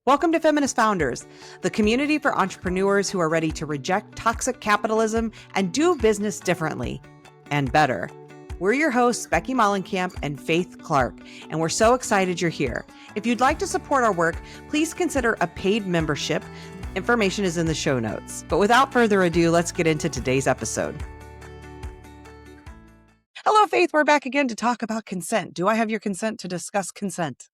Welcome to Feminist Founders, the community for entrepreneurs who are ready to reject toxic capitalism and do business differently and better. We're your hosts, Becky Mollenkamp and Faith Clarke, and we're so excited you're here. If you'd like to support our work, please consider a paid membership. Information is in the show notes. But without further ado, let's get into today's episode. Hello, Faith. We're back again to talk about consent. Do I have your consent to discuss consent?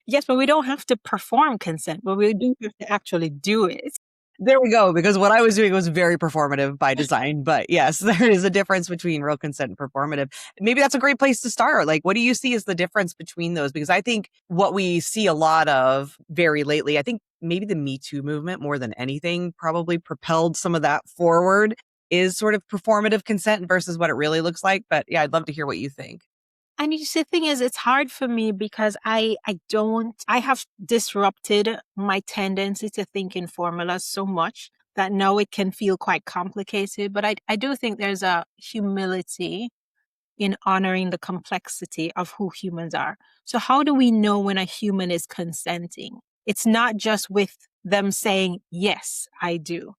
Yes, but we don't have to perform consent, but we do have to actually do it. There we go, because what I was doing was very performative by design. But yes, there is a difference between real consent and performative. Maybe that's a great place to start. Like, what do you see as the difference between those? Because I think what we see a lot of very lately, I think maybe the Me Too movement more than anything probably propelled some of that forward, is sort of performative consent versus what it really looks like. But yeah, I'd love to hear what you think. And you see, the thing is, it's hard for me because I have disrupted my tendency to think in formulas so much that now it can feel quite complicated. But I do think there's a humility in honoring the complexity of who humans are. So how do we know when a human is consenting? It's not just with them saying, yes, I do.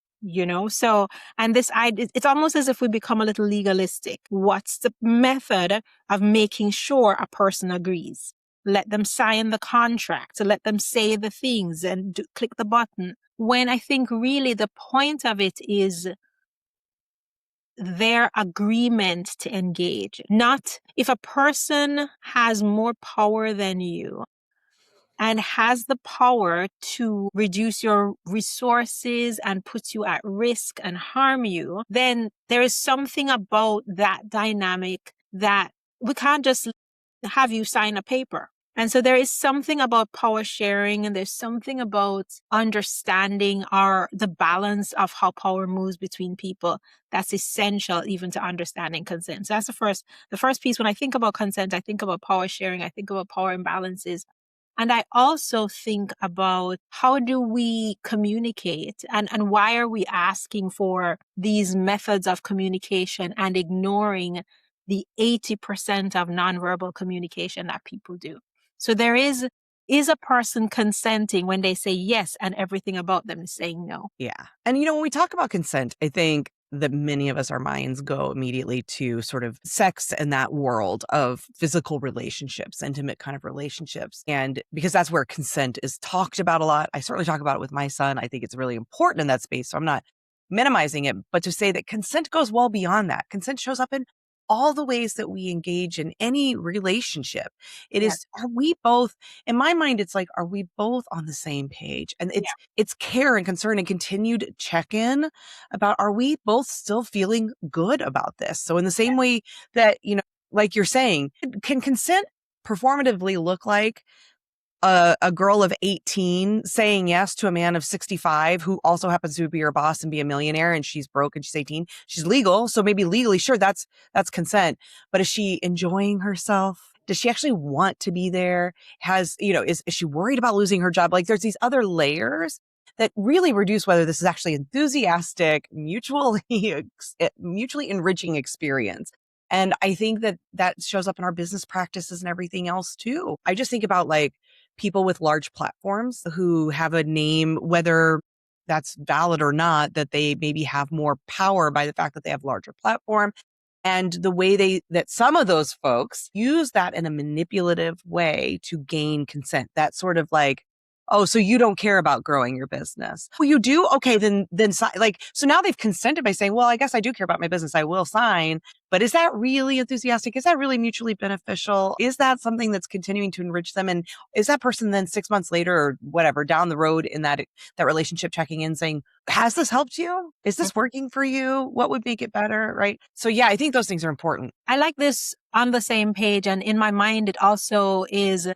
So, and this idea, it's almost as if we become a little legalistic. What's the method of making sure a person agrees? Let them sign the contract, to let them say the things and click the button. When I think really the point of it is their agreement to engage. Not if a person has more power than you and has the power to reduce your resources and put you at risk and harm you, then there is something about that dynamic that we can't just have you sign a paper. And so there is something about power sharing, and there's something about understanding the balance of how power moves between people that's essential even to understanding consent. So that's the first piece. When I think about consent, I think about power sharing, I think about power imbalances. And I also think about how do we communicate and why are we asking for these methods of communication and ignoring the 80% of nonverbal communication that people do. So there is a person consenting when they say yes and everything about them is saying no. Yeah. And, when we talk about consent, I think that many of us, our minds go immediately to sort of sex and that world of physical relationships, intimate kind of relationships. And because that's where consent is talked about a lot. I certainly talk about it with my son. I think it's really important in that space. So I'm not minimizing it, but to say that consent goes well beyond that. Consent shows up in all the ways that we engage in any relationship. It is, are we both, in my mind, it's like, are we both on the same page? And it's care and concern and continued check-in about, are we both still feeling good about this? So in the same way that, like you're saying, can consent performatively look like a girl of 18 saying yes to a man of 65 who also happens to be her boss and be a millionaire, and she's broke and she's 18. She's legal. So maybe legally, sure, that's consent. But is she enjoying herself? Does she actually want to be there? Is she worried about losing her job? Like, there's these other layers that really reduce whether this is actually enthusiastic, mutually enriching experience. And I think that shows up in our business practices and everything else too. I just think about like people with large platforms who have a name, whether that's valid or not, that they maybe have more power by the fact that they have larger platform. And the way that some of those folks use that in a manipulative way to gain consent, that sort of like, oh, so you don't care about growing your business. Well, you do? Okay, then like, so now they've consented by saying, well, I guess I do care about my business. I will sign. But is that really enthusiastic? Is that really mutually beneficial? Is that something that's continuing to enrich them? And is that person then 6 months later or whatever down the road in that relationship checking in saying, has this helped you? Is this working for you? What would make it better? Right. So yeah, I think those things are important. I like this on the same page. And in my mind, it also is,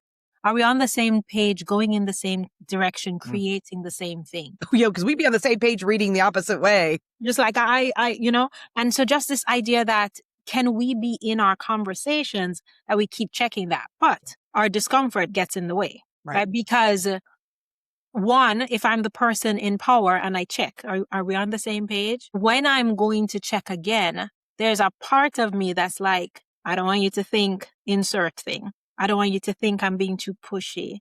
are we on the same page, going in the same direction, creating the same thing? Yeah, because we'd be on the same page reading the opposite way. Just like and so just this idea that can we be in our conversations that we keep checking that, but our discomfort gets in the way, right? Because one, if I'm the person in power and I check, are we on the same page? When I'm going to check again, there's a part of me that's like, I don't want you to think insert thing. I don't want you to think I'm being too pushy.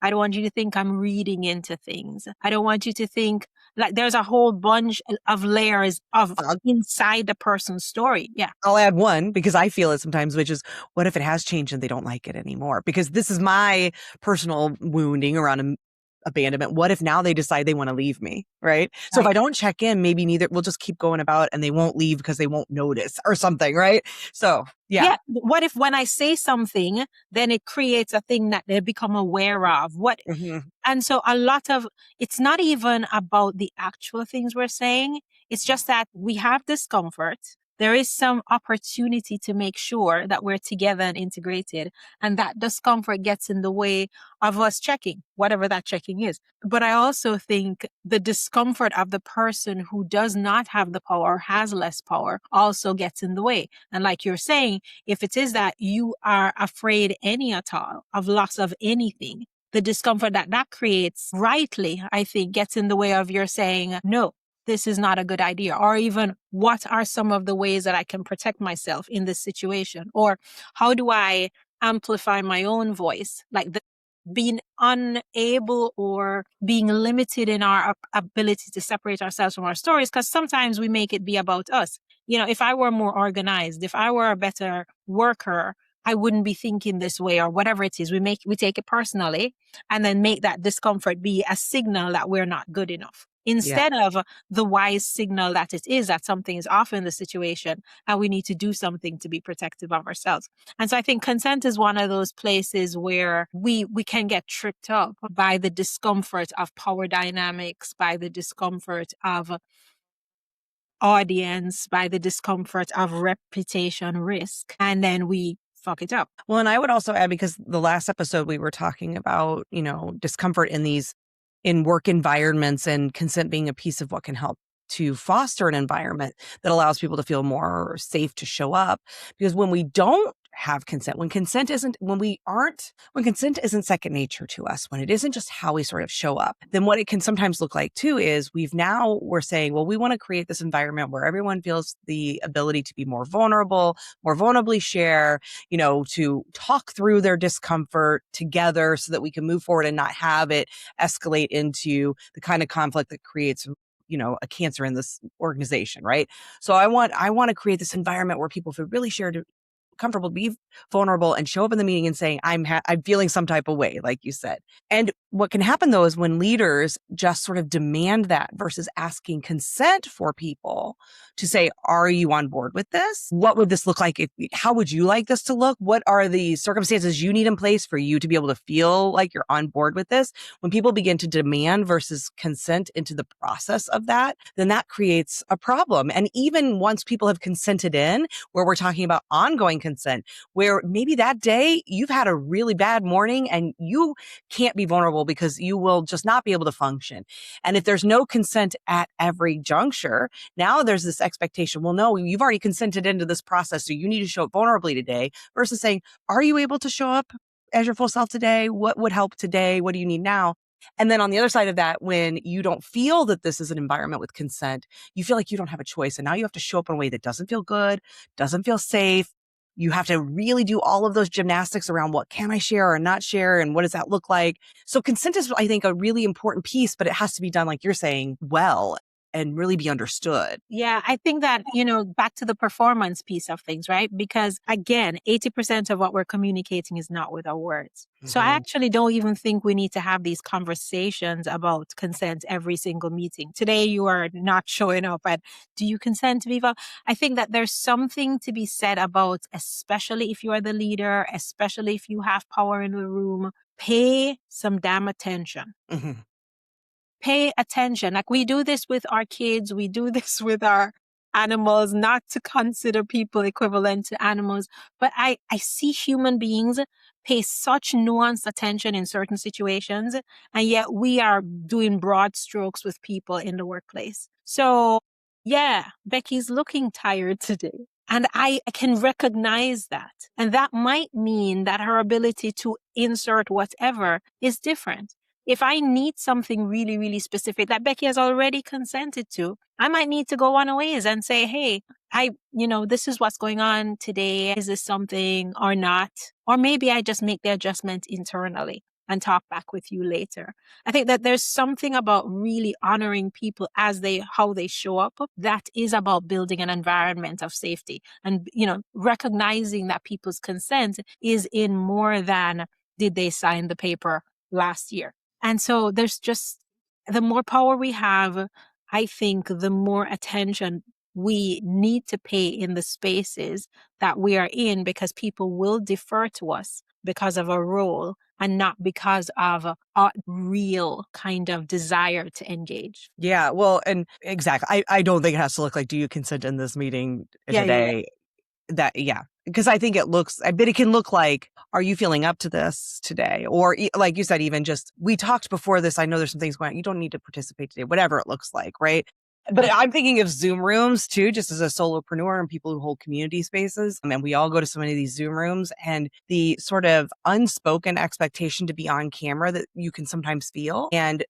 I don't want you to think I'm reading into things. I don't want you to think like there's a whole bunch of layers of I'll, inside the person's story. Yeah. I'll add one because I feel it sometimes, which is what if it has changed and they don't like it anymore? Because this is my personal wounding around abandonment. What if now they decide they want to leave me? Right. So if Right. I don't check in, maybe neither we'll just keep going about and they won't leave because they won't notice or something. Right. So yeah. Yeah. What if when I say something, then it creates a thing that they become aware of? What Mhm. And so a lot of it's not even about the actual things we're saying. It's just that we have discomfort. There is some opportunity to make sure that we're together and integrated, and that discomfort gets in the way of us checking, whatever that checking is. But I also think the discomfort of the person who does not have the power, has less power, also gets in the way. And like you're saying, if it is that you are afraid any at all of loss of anything, the discomfort that that creates, rightly, I think, gets in the way of your saying, no, this is not a good idea. Or even, what are some of the ways that I can protect myself in this situation? Or how do I amplify my own voice? Like being unable or being limited in our ability to separate ourselves from our stories, because sometimes we make it be about us. If I were more organized, if I were a better worker, I wouldn't be thinking this way, or whatever it is. We take it personally and then make that discomfort be a signal that we're not good enough, Yeah. instead of the wise signal that it is that something is off in the situation and we need to do something to be protective of ourselves. And so I think consent is one of those places where we can get tripped up by the discomfort of power dynamics, by the discomfort of audience, by the discomfort of reputation risk, and then we fuck it up. Well, and I would also add, because the last episode we were talking about, discomfort in work environments and consent being a piece of what can help to foster an environment that allows people to feel more safe to show up. Because when we don't have consent, when consent isn't second nature to us, when it isn't just how we sort of show up, then what it can sometimes look like too is we're saying, well, we want to create this environment where everyone feels the ability to be more vulnerable, more vulnerably share, to talk through their discomfort together so that we can move forward and not have it escalate into the kind of conflict that creates a cancer in this organization, right? So I want to create this environment where people feel really shared, comfortable to be vulnerable and show up in the meeting and saying, I'm feeling some type of way, like you said. And what can happen though is when leaders just sort of demand that versus asking consent for people to say, are you on board with this? What would this look like? How would you like this to look? What are the circumstances you need in place for you to be able to feel like you're on board with this? When people begin to demand versus consent into the process of that, then that creates a problem. And even once people have consented in, where we're talking about ongoing consent, where maybe that day you've had a really bad morning and you can't be vulnerable because you will just not be able to function. And if there's no consent at every juncture, now there's this expectation, well, no, you've already consented into this process, so you need to show up vulnerably today, versus saying, are you able to show up as your full self today? What would help today? What do you need now? And then on the other side of that, when you don't feel that this is an environment with consent, you feel like you don't have a choice. And now you have to show up in a way that doesn't feel good, doesn't feel safe. You have to really do all of those gymnastics around what can I share or not share, and what does that look like? So consent is, I think, a really important piece, but it has to be done, like you're saying, well, and really be understood. Yeah, I think that, back to the performance piece of things, right? Because again, 80% of what we're communicating is not with our words. So I Mhm. actually don't even think we need to have these conversations about consent every single meeting. Today, you are not showing up and do you consent, Viva? I think that there's something to be said about, especially if you are the leader, especially if you have power in the room, pay some damn attention. Mhm. Pay attention. Like we do this with our kids, we do this with our animals, not to consider people equivalent to animals. But I see human beings pay such nuanced attention in certain situations, and yet we are doing broad strokes with people in the workplace. So yeah, Becky's looking tired today. And I can recognize that. And that might mean that her ability to insert whatever is different. If I need something really, really specific that Becky has already consented to, I might need to go one of ways and say, hey, this is what's going on today. Is this something or not? Or maybe I just make the adjustment internally. and talk back with you later. I think that there's something about really honoring people as how they show up that is about building an environment of safety, and recognizing that people's consent is in more than did they sign the paper last year. And so there's just, the more power we have, I think the more attention we need to pay in the spaces that we are in, because people will defer to us because of a role and not because of a real kind of desire to engage. Yeah, well, and exactly. I don't think it has to look like, "Do you consent in this meeting Yeah, yeah, yeah. today?" That yeah, because I think I bet it can look like, "Are you feeling up to this today?" Or like you said, even just, "We talked before this. I know there's some things going on. You don't need to participate today," whatever it looks like, right? But I'm thinking of Zoom rooms too, just as a solopreneur and people who hold community spaces. And we all go to so many of these Zoom rooms, and the sort of unspoken expectation to be on camera that you can sometimes feel. And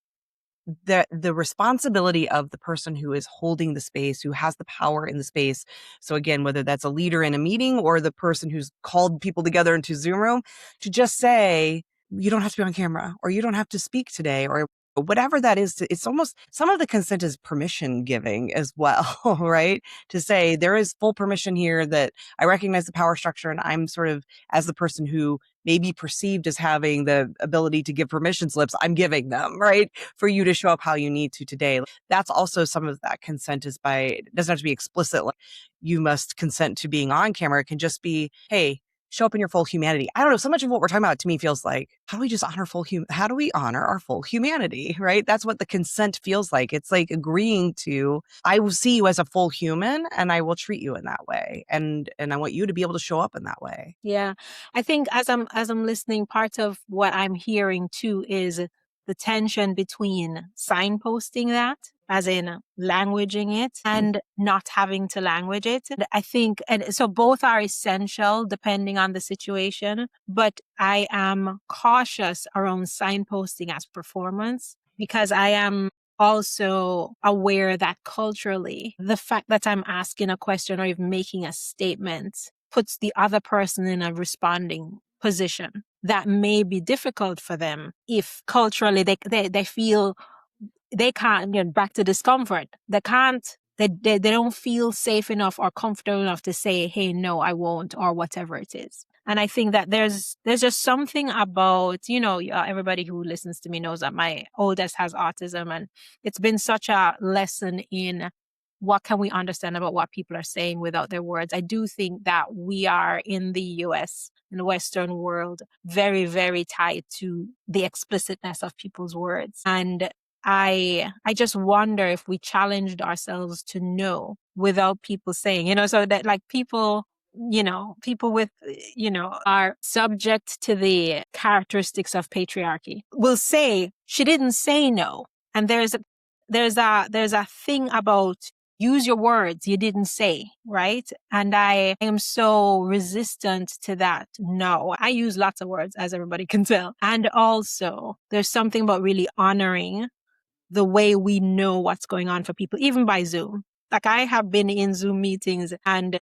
the responsibility of the person who is holding the space, who has the power in the space. So again, whether that's a leader in a meeting or the person who's called people together into Zoom room, to just say, you don't have to be on camera, or you don't have to speak today, or whatever that is. It's almost, some of the consent is permission giving as well, right? To say there is full permission here, that I recognize the power structure, and I'm sort of, as the person who may be perceived as having the ability to give permission slips, I'm giving them, right? For you to show up how you need to today. That's also some of that consent, is by, it doesn't have to be explicit, like you must consent to being on camera. It can just be, hey, show up in your full humanity. I don't know. So much of what we're talking about to me feels like, how do we just honor how do we honor our full humanity, right? That's what the consent feels like. It's like agreeing to, I will see you as a full human, and I will treat you in that way. And I want you to be able to show up in that way. Yeah. I think as I'm listening, part of what I'm hearing too is the tension between signposting that, as in languaging it, and not having to language it. I think, and so both are essential depending on the situation, but I am cautious around signposting as performance, because I am also aware that culturally, the fact that I'm asking a question or even making a statement puts the other person in a responding position that may be difficult for them if culturally they feel they can't, back to discomfort. They can't, they don't feel safe enough or comfortable enough to say, hey, no, I won't, or whatever it is. And I think that there's just something about, everybody who listens to me knows that my oldest has autism, and it's been such a lesson in what can we understand about what people are saying without their words. I do think that we are in the US, in the Western world, very, very tied to the explicitness of people's words. And I just wonder if we challenged ourselves to know without people saying, so that like people with, are subject to the characteristics of patriarchy will say, she didn't say no. And there's a thing about, use your words, you didn't say, right? And I am so resistant to that. No, I use lots of words, as everybody can tell. And also, there's something about really honoring the way we know what's going on for people, even by Zoom. Like, I have been in Zoom meetings, and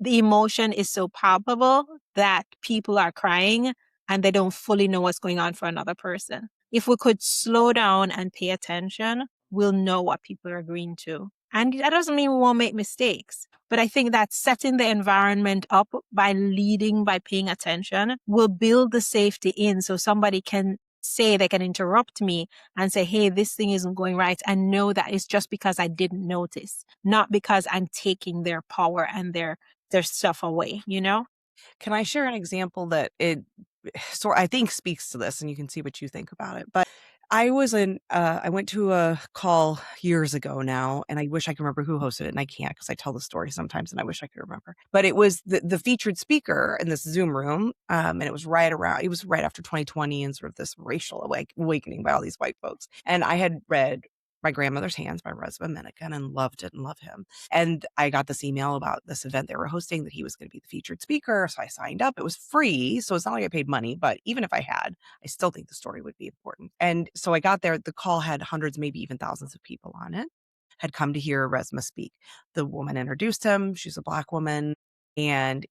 the emotion is so palpable that people are crying and they don't fully know what's going on for another person. If we could slow down and pay attention, we'll know what people are agreeing to. And that doesn't mean we won't make mistakes. But I think that setting the environment up by leading, by paying attention, will build the safety in, so somebody can say, they can interrupt me and say, hey, this thing isn't going right, and know that it's just because I didn't notice, not because I'm taking their power and their stuff away, Can I share an example that I think speaks to this, and you can see what you think about it. But I went to a call years ago now, and I wish I could remember who hosted it, and I can't, because I tell the story sometimes and I wish I could remember. But it was the featured speaker in this Zoom room. And it was right after 2020 and sort of this racial awakening by all these white folks. And I had read My Grandmother's Hands by Mollenkamp and loved it and love him. And I got this email about this event they were hosting, that he was going to be the featured speaker. So I signed up. It was free, so it's not like I paid money, but even if I had, I still think the story would be important. And so I got there. The call had hundreds, maybe even thousands of people on it, had come to hear Resma speak. The woman introduced him. She's a Black woman. And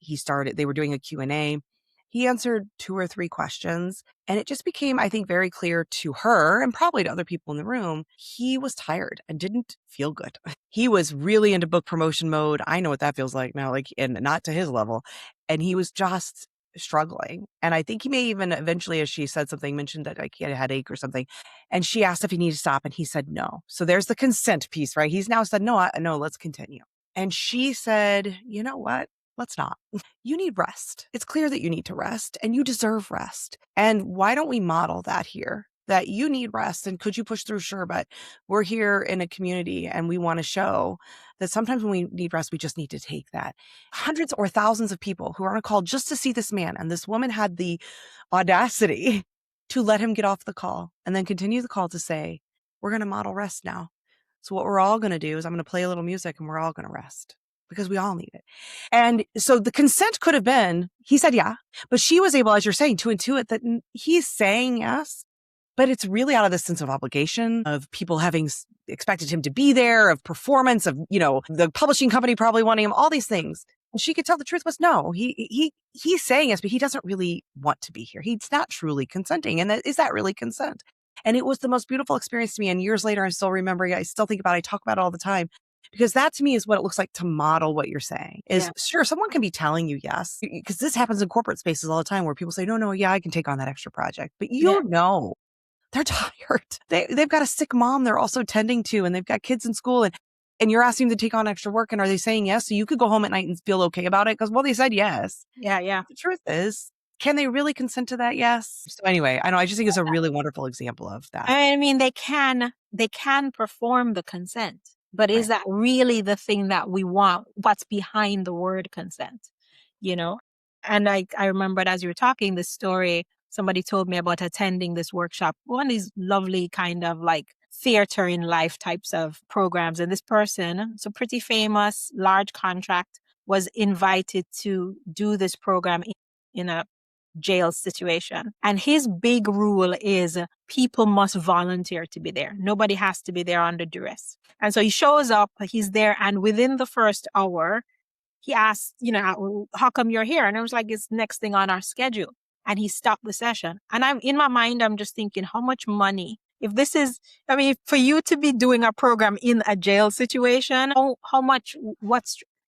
they were doing a Q&A. He answered 2 or 3 questions, and it just became, I think, very clear to her and probably to other people in the room, he was tired and didn't feel good. He was really into book promotion mode. I know what that feels like now, like, and not to his level. And he was just struggling. And I think he may even eventually, as she said something, mentioned that like he had a headache or something. And she asked if he needed to stop, and he said no. So there's the consent piece, right? He's now said, no, no, let's continue. And she said, you know what? Let's not. You need rest. It's clear that you need to rest and you deserve rest. And why don't we model that here? That you need rest, and could you push through? Sure, but we're here in a community and we want to show that sometimes when we need rest, we just need to take that. Hundreds or thousands of people who are on a call just to see this man, and this woman had the audacity to let him get off the call and then continue the call to say, we're going to model rest now. So what we're all going to do is I'm going to play a little music and we're all going to rest because we all need it. And so the consent could have been, he said, yeah, but she was able, as you're saying, to intuit that he's saying yes, but it's really out of this sense of obligation, of people having expected him to be there, of performance, of, the publishing company probably wanting him, all these things. And she could tell the truth was no, he's saying yes, but he doesn't really want to be here. He's not truly consenting. And is that really consent? And it was the most beautiful experience to me. And years later, I'm still remembering, I still think about it, I talk about it all the time. Because that to me is what it looks like to model what you're saying. Is sure, someone can be telling you yes, because this happens in corporate spaces all the time where people say, no, yeah, I can take on that extra project. But know they're tired. They've got a sick mom they're also tending to, and they've got kids in school, and you're asking them to take on extra work. And are they saying yes? So you could go home at night and feel okay about it because, well, they said yes. Yeah. The truth is, can they really consent to that? Yes. So anyway, I just think it's a really wonderful example of that. I mean, they can perform the consent, but is that really the thing that we want? What's behind the word consent? And I remembered as you were talking this story, somebody told me about attending this workshop, one of these lovely kind of like theater in life types of programs. And this person, so pretty famous, large contract, was invited to do this program in a jail situation. And his big rule is people must volunteer to be there. Nobody has to be there under duress. And so he shows up, he's there, and within the first hour, he asked, how come you're here? And I was like, it's next thing on our schedule. And he stopped the session. And in my mind, I'm just thinking, how much money? If this is, for you to be doing a program in a jail situation, how much,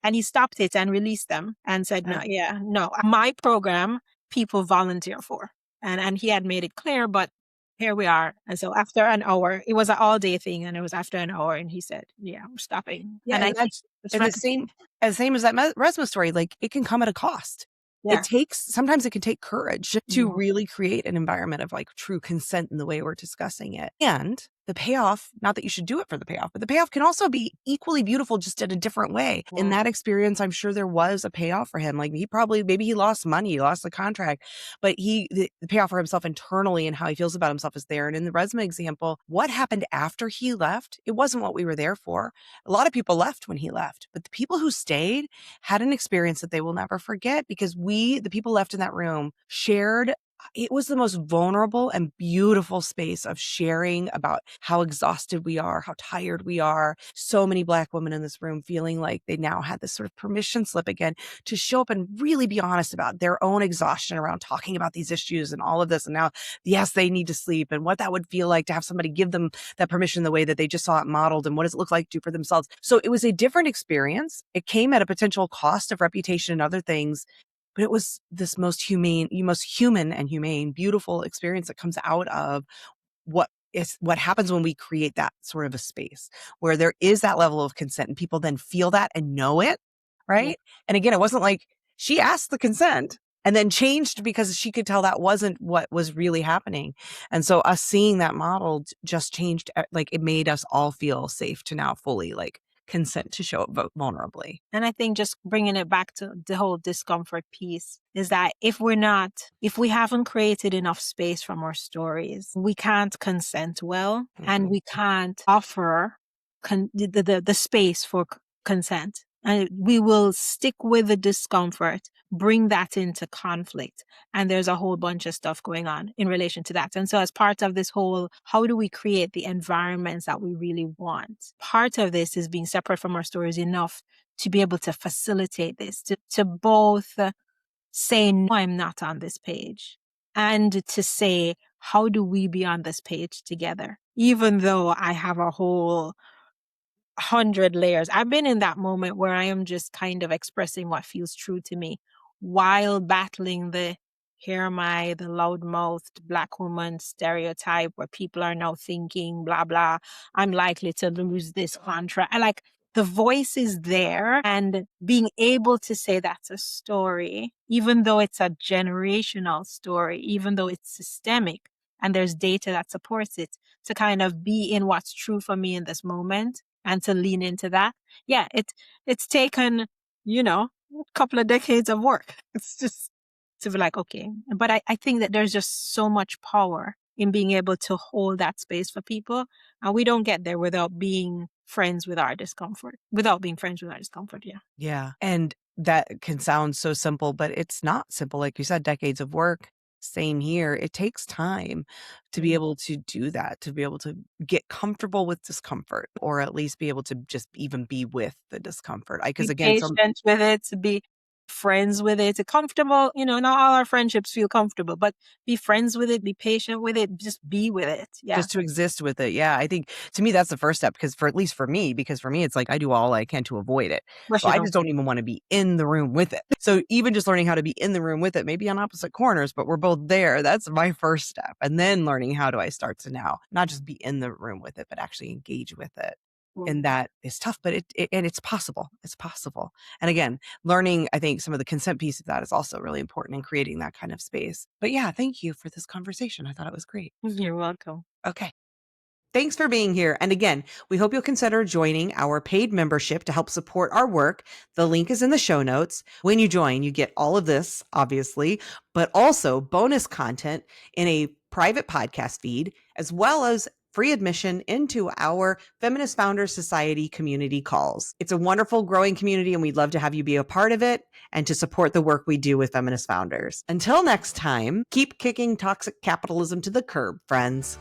and he stopped it and released them and said, no, my program, people volunteer for. And he had made it clear, but here we are. And so after an hour, it was an all day thing. And it was after an hour. And he said, I'm stopping. Yeah, and that's the same as that resume story. Like, it can come at a cost. Yeah. Sometimes it can take courage to really create an environment of like true consent in the way we're discussing it. And the payoff, not that you should do it for the payoff, but the payoff can also be equally beautiful, just in a different way. Yeah. In that experience, I'm sure there was a payoff for him. Like maybe he lost money, he lost the contract, but the payoff for himself internally and how he feels about himself is there. And in the resume example, what happened after he left, it wasn't what we were there for. A lot of people left when he left, but the people who stayed had an experience that they will never forget, because the people left in that room, shared. It was the most vulnerable and beautiful space of sharing about how exhausted we are, how tired we are. So many Black women in this room feeling like they now had this sort of permission slip again to show up and really be honest about their own exhaustion around talking about these issues and all of this. And now, yes, they need to sleep, and what that would feel like to have somebody give them that permission the way that they just saw it modeled, and what does it look like to do for themselves. So it was a different experience. It came at a potential cost of reputation and other things. But it was this most human and humane, beautiful experience that comes out of what happens when we create that sort of a space where there is that level of consent and people then feel that and know it, right? Yeah. And again, it wasn't like she asked the consent and then changed because she could tell that wasn't what was really happening. And so us seeing that modeled just changed, like it made us all feel safe to now fully like consent to show up vulnerably. And I think just bringing it back to the whole discomfort piece is that if we haven't created enough space from our stories, we can't consent well, and we can't offer the space for consent. And we will stick with the discomfort, bring that into conflict. And there's a whole bunch of stuff going on in relation to that. And so as part of this whole, how do we create the environments that we really want? Part of this is being separate from our stories enough to be able to facilitate this, to both say, no, I'm not on this page. And to say, how do we be on this page together? Even though I have a whole 100 layers. I've been in that moment where I am just kind of expressing what feels true to me while battling the here am I, the loudmouthed black woman stereotype where people are now thinking, blah, blah, I'm likely to lose this contract. I like the voice is there and being able to say that's a story, even though it's a generational story, even though it's systemic and there's data that supports it, to kind of be in what's true for me in this moment and to lean into that. Yeah, it's taken, a couple of decades of work. It's just to be like, okay. But I think that there's just so much power in being able to hold that space for people. And we don't get there without being friends with our discomfort. Without being friends with our discomfort, yeah. Yeah. And that can sound so simple, but it's not simple. Like you said, decades of work. Same here. It takes time to be Mm. able to do that, to be able to get comfortable with discomfort, or at least be able to just even be with the discomfort. Because Be again, some patient with it, to be friends with it, comfortable. Not all our friendships feel comfortable, but be friends with it, be patient with it, just be with it. Yeah. just to exist with it. Yeah, I think to me that's the first step because for at least for me, because for me it's like I do all I can to avoid it. But So you I don't just don't even want to be in the room with it. So even just learning how to be in the room with it, maybe on opposite corners, but we're both there. That's my first step. And then learning how do I start to now not just be in the room with it, but actually engage with it. And that is tough, but and it's possible. It's possible. And again, learning, I think some of the consent piece of that is also really important in creating that kind of space. But yeah, thank you for this conversation. I thought it was great. You're welcome. Okay. Thanks for being here. And again, we hope you'll consider joining our paid membership to help support our work. The link is in the show notes. When you join, you get all of this, obviously, but also bonus content in a private podcast feed, as well as free admission into our Feminist Founders Society community calls. It's a wonderful growing community, and we'd love to have you be a part of it and to support the work we do with Feminist Founders. Until next time, keep kicking toxic capitalism to the curb, friends.